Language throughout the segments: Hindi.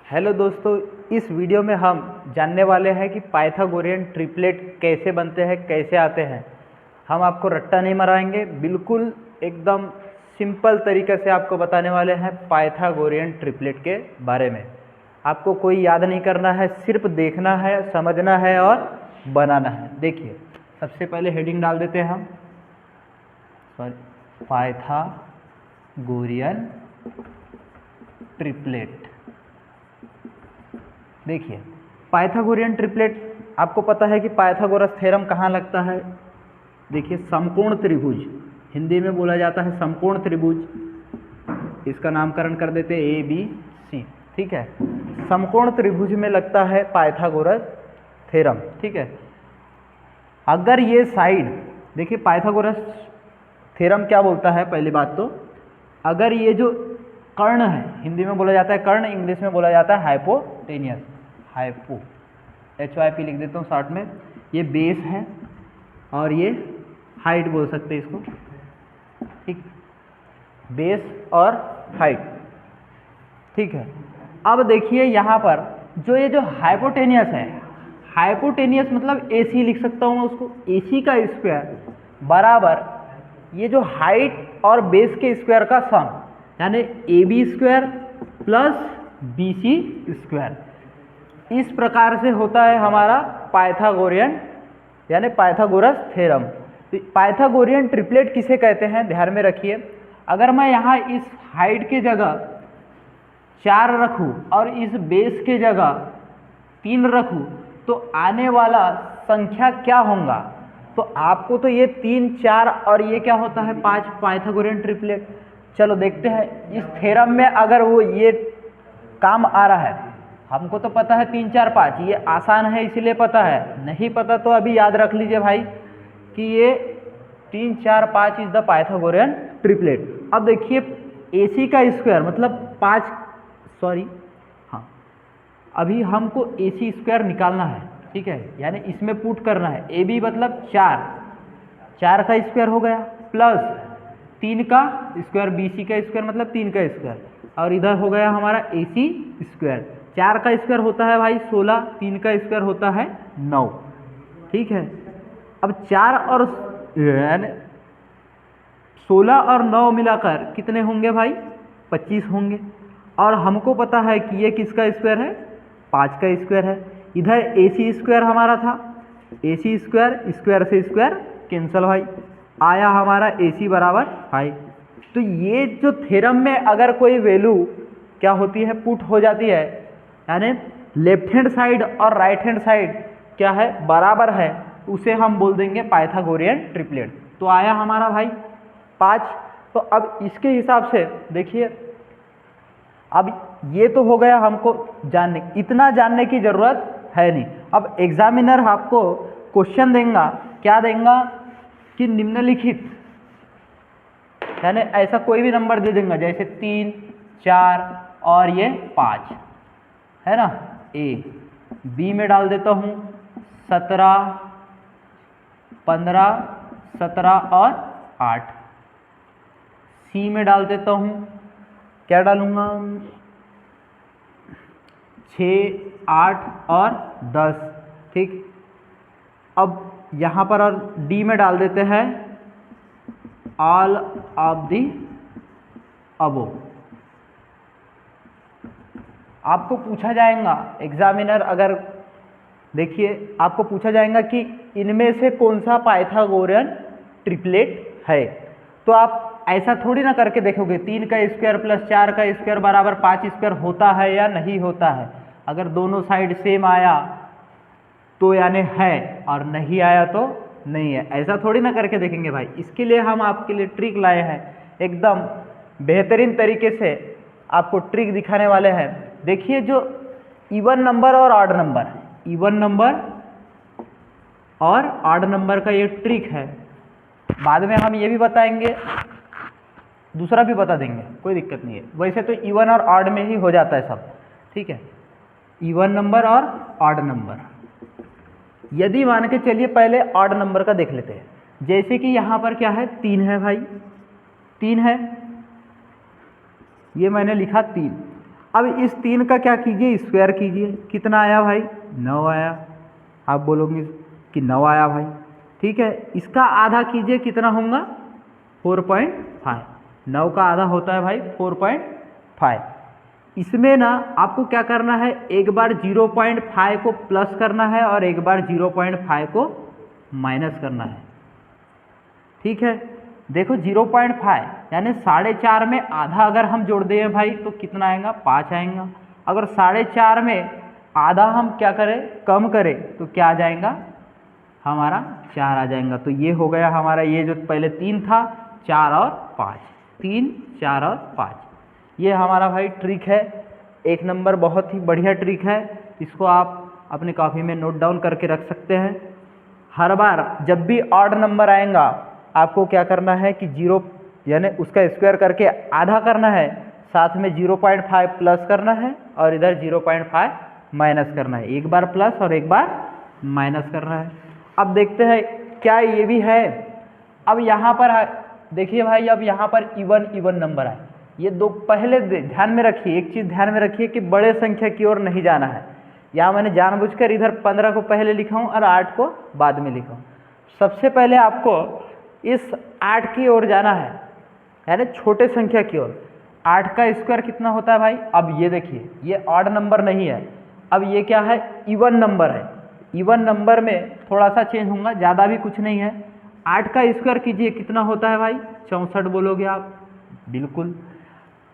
हेलो दोस्तों, इस वीडियो में हम जानने वाले हैं कि पाइथागोरियन ट्रिपलेट कैसे बनते हैं, कैसे आते हैं। हम आपको रट्टा नहीं मराएंगे, बिल्कुल एकदम सिंपल तरीके से आपको बताने वाले हैं पाइथागोरियन ट्रिपलेट के बारे में। आपको कोई याद नहीं करना है, सिर्फ देखना है, समझना है और बनाना है। देखिए, सबसे पहले हेडिंग डाल देते हैं हम, पाइथागोरियन ट्रिपलेट। देखिए, पाइथागोरियन ट्रिपलेट, आपको पता है कि पाइथागोरस थ्योरम कहाँ लगता है। देखिए, समकोण त्रिभुज, हिंदी में बोला जाता है समकोण त्रिभुज, इसका नामकरण कर देते हैं ABC। ठीक है, समकोण त्रिभुज में लगता है पाइथागोरस थ्योरम। ठीक है, अगर ये साइड, देखिए पाइथागोरस थ्योरम क्या बोलता है, पहली बात तो अगर ये जो कर्ण है, हिंदी में बोला जाता है कर्ण, इंग्लिश में बोला जाता है हाइपोटेनियस, हाइपो HYP लिख देता हूँ शॉर्ट में। ये बेस है और ये हाइट बोल सकते हैं इसको, ठीक, बेस और हाइट। ठीक है, अब देखिए यहाँ पर जो हाइपोटेनियस है, हाइपोटेनियस मतलब AC लिख सकता हूँ मैं उसको, AC का स्क्वायर बराबर ये जो हाइट और बेस के स्क्वायर का सम, यानी AB square plus BC square. इस प्रकार से होता है हमारा पाइथागोरियन यानी पाइथागोरस थ्योरम। पाइथागोरियन ट्रिपलेट किसे कहते हैं, ध्यान में रखिए। अगर मैं यहाँ इस हाइट के जगह 4 रखूँ और इस बेस के जगह 3 रखूँ तो आने वाला संख्या क्या होगा, तो आपको तो ये 3, 4 और ये क्या होता है 5, पाइथागोरियन ट्रिपलेट। चलो देखते हैं इस थ्योरम में अगर वो ये काम आ रहा है। हमको तो पता है 3, 4, 5, ये आसान है इसलिए पता है, नहीं पता तो अभी याद रख लीजिए भाई कि ये 3, 4, 5 इज द पाइथागोरियन ट्रिपलेट। अब देखिए AC का स्क्वायर मतलब 5, सॉरी हाँ, अभी हमको AC स्क्वायर निकालना है। ठीक है, यानी इसमें पुट करना है। AB मतलब 4 का स्क्वायर हो गया, प्लस 3 का स्क्वायर, BC का स्क्वायर मतलब 3 का स्क्वायर, और इधर हो गया हमारा AC स्क्वायर। 4 का स्क्वायर होता है भाई 16, 3 का स्क्वायर होता है 9। ठीक है, अब 4 और 16 और 9 मिलाकर कितने होंगे भाई, 25 होंगे। और हमको पता है कि ये किसका स्क्वायर है, 5 का स्क्वायर है। इधर AC स्क्वायर हमारा था, AC स्क्वायर, स्क्वायर से स्क्वायर कैंसल भाई, आया हमारा AC बराबर 5। तो ये जो थ्योरम में अगर कोई वैल्यू क्या होती है, पुट हो जाती है, यानी लेफ्ट हैंड साइड और राइट हैंड साइड क्या है, बराबर है, उसे हम बोल देंगे पाइथागोरियन ट्रिपलेट। तो आया हमारा भाई 5। तो अब इसके हिसाब से देखिए, अब ये तो हो गया हमको जानने, इतना जानने की जरूरत है नहीं। अब एग्जामिनर आपको क्वेश्चन देगा, क्या देगा कि निम्नलिखित, यानी ऐसा कोई भी नंबर दे देगा, जैसे 3, 4 और ये 5 है ना, B में डाल देता हूँ 17, 15, 17 और 8। C में डाल देता हूँ, क्या डालूंगा, 6, 8 और 10। ठीक, अब यहाँ पर और D में डाल देते हैं ऑल ऑफ दी अबोव। आपको पूछा जाएगा, एग्जामिनर अगर देखिए आपको पूछा जाएगा कि इनमें से कौन सा पाइथागोरियन ट्रिपलेट है, तो आप ऐसा थोड़ी ना करके देखोगे 3 का स्क्वायर प्लस 4 का स्क्वायर बराबर 5 स्क्वायर होता है या नहीं होता है। अगर दोनों साइड सेम आया तो यानी है, और नहीं आया तो नहीं है, ऐसा थोड़ी ना करके देखेंगे भाई। इसके लिए हम आपके लिए ट्रिक लाए हैं, एकदम बेहतरीन तरीके से आपको ट्रिक दिखाने वाले हैं। देखिए, जो इवन नंबर और ऑड नंबर, इवन नंबर और ऑड नंबर का ये ट्रिक है, बाद में हम ये भी बताएंगे, दूसरा भी बता देंगे, कोई दिक्कत नहीं है। वैसे तो इवन और ऑड में ही हो जाता है सब। ठीक है, इवन नंबर और ऑड नंबर। यदि मान के चलिए पहले ऑड नंबर का देख लेते हैं, जैसे कि यहाँ पर क्या है, 3 है भाई, 3 है, ये मैंने लिखा 3। अब इस 3 का क्या कीजिए, स्क्वायर कीजिए। कितना आया भाई, 9 आया। आप बोलोगे कि 9 आया भाई, ठीक है। इसका आधा कीजिए, कितना होगा, 4.5। 9 का आधा होता है भाई 4.5। इसमें ना आपको क्या करना है, एक बार 0.5 को प्लस करना है और एक बार 0.5 को माइनस करना है, ठीक है। देखो 0.5 यानी 4.5 में आधा अगर हम जोड़ दें भाई तो कितना आएगा, 5 आएगा। अगर 4.5 में आधा हम क्या करें, कम करें, तो क्या आ जाएगा हमारा, 4 आ जाएगा। तो ये हो गया हमारा, ये जो पहले 3 था, 4 और 5, 3, 4 और 5। ये हमारा भाई ट्रिक है, एक नंबर, बहुत ही बढ़िया ट्रिक है। इसको आप अपनी कॉपी में नोट डाउन करके रख सकते हैं। हर बार जब भी ऑड नंबर आएगा आपको क्या करना है कि 0 यानी उसका स्क्वायर करके आधा करना है, साथ में 0.5 प्लस करना है और इधर 0.5 माइनस करना है। एक बार प्लस और एक बार माइनस करना है। अब देखते हैं क्या ये भी है। अब यहाँ पर देखिए भाई, अब यहाँ पर इवन नंबर है। ये दो पहले ध्यान में रखिए, एक चीज़ ध्यान में रखिए कि बड़े संख्या की ओर नहीं जाना है। यहाँ मैंने जानबूझकर इधर 15 को पहले लिखा हूँ और 8 को बाद में लिखा हूँ। सबसे पहले आपको इस 8 की ओर जाना है, यानी छोटे संख्या की ओर। 8 का स्क्वायर कितना होता है भाई, अब ये देखिए, ये ऑड नंबर नहीं है, अब ये क्या है, इवन नंबर है। इवन नंबर में थोड़ा सा चेंज होगा, ज़्यादा भी कुछ नहीं है। 8 का स्क्वायर कीजिए, कितना होता है भाई, 64 बोलोगे आप, बिल्कुल।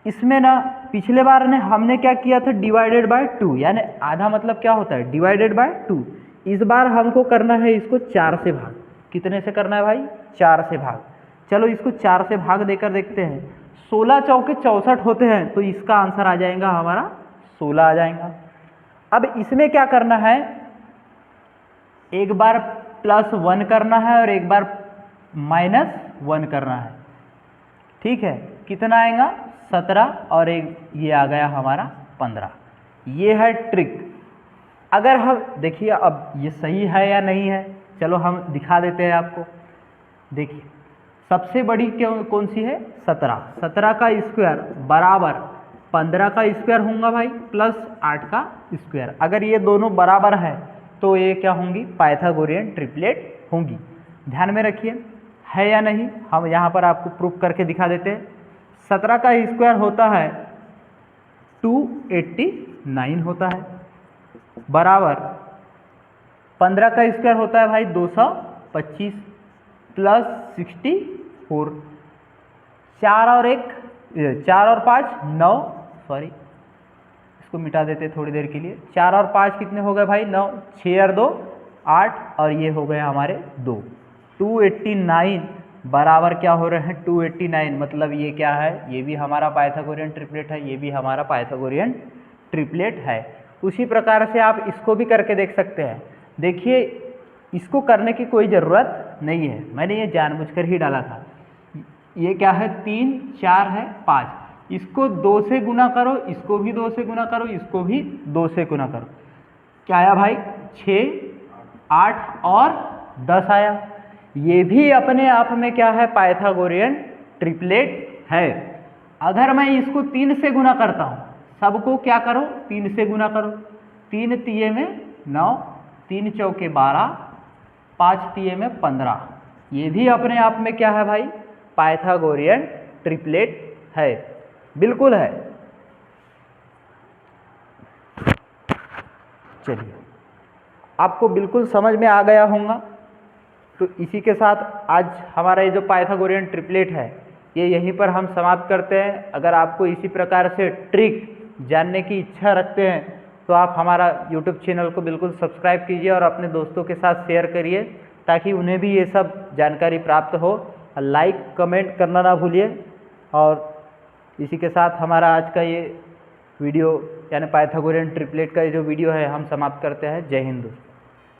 इसमें ना पिछले बार ने हमने क्या किया था, डिवाइडेड बाय 2, यानी आधा मतलब क्या होता है, डिवाइडेड बाय 2। इस बार हमको करना है इसको 4 से भाग। कितने से करना है भाई, 4 से भाग। चलो इसको 4 से भाग देकर देखते हैं। 16 चौके 64 होते हैं, तो इसका आंसर आ जाएगा हमारा 16 आ जाएगा। अब इसमें क्या करना है, एक बार +1 करना है और एक बार -1 करना है, ठीक है। कितना आएगा, 17 और एक ये आ गया हमारा 15। ये है ट्रिक। अगर हम देखिए अब ये सही है या नहीं है, चलो हम दिखा देते हैं आपको। देखिए सबसे बड़ी कौन सी है, 17। 17 का स्क्वायर बराबर 15 का स्क्वायर होगा भाई, प्लस 8 का स्क्वायर। अगर ये दोनों बराबर है तो ये क्या होंगी, पाइथागोरियन ट्रिपलेट होंगी। ध्यान में रखिए, है या नहीं, हम यहाँ पर आपको प्रूफ करके दिखा देते हैं। 17 का स्क्वायर होता है 289 होता है, बराबर 15 का स्क्वायर होता है भाई 225 प्लस 64। 4 और 5 9, सॉरी इसको मिटा देते थोड़ी देर के लिए। 4 और 5 कितने हो गए भाई, 9, 6 और 2 8 और ये हो गए हमारे 2। 289 बराबर क्या हो रहे हैं, 289 मतलब ये क्या है, ये भी हमारा पाइथागोरियन ट्रिपलेट है, ये भी हमारा पाइथागोरियन ट्रिपलेट है। उसी प्रकार से आप इसको भी करके देख सकते हैं। देखिए इसको करने की कोई ज़रूरत नहीं है, मैंने ये जानबूझकर ही डाला था। ये क्या है, 3 4 है 5, इसको 2 से गुना करो, इसको भी 2 से गुना करो, इसको भी 2 से गुना करो। क्या आया भाई, 6 8 और 10 आया। ये भी अपने आप में क्या है, पाइथागोरियन ट्रिपलेट है। अगर मैं इसको 3 से गुना करता हूँ, सबको क्या करो, 3 से गुना करो। 3 तिये में 9, 3 चौके 12, 5 तिये में 15। ये भी अपने आप में क्या है भाई, पाइथागोरियन ट्रिपलेट है, बिल्कुल है। चलिए आपको बिल्कुल समझ में आ गया होगा। तो इसी के साथ आज हमारा ये जो पाइथागोरियन ट्रिपलेट है ये यहीं पर हम समाप्त करते हैं। अगर आपको इसी प्रकार से ट्रिक जानने की इच्छा रखते हैं तो आप हमारा YouTube चैनल को बिल्कुल सब्सक्राइब कीजिए और अपने दोस्तों के साथ शेयर करिए ताकि उन्हें भी ये सब जानकारी प्राप्त हो। लाइक कमेंट करना ना भूलिए। और इसी के साथ हमारा आज का ये वीडियो यानी पाइथागोरियन ट्रिपलेट का ये जो वीडियो है हम समाप्त करते हैं। जय हिंद।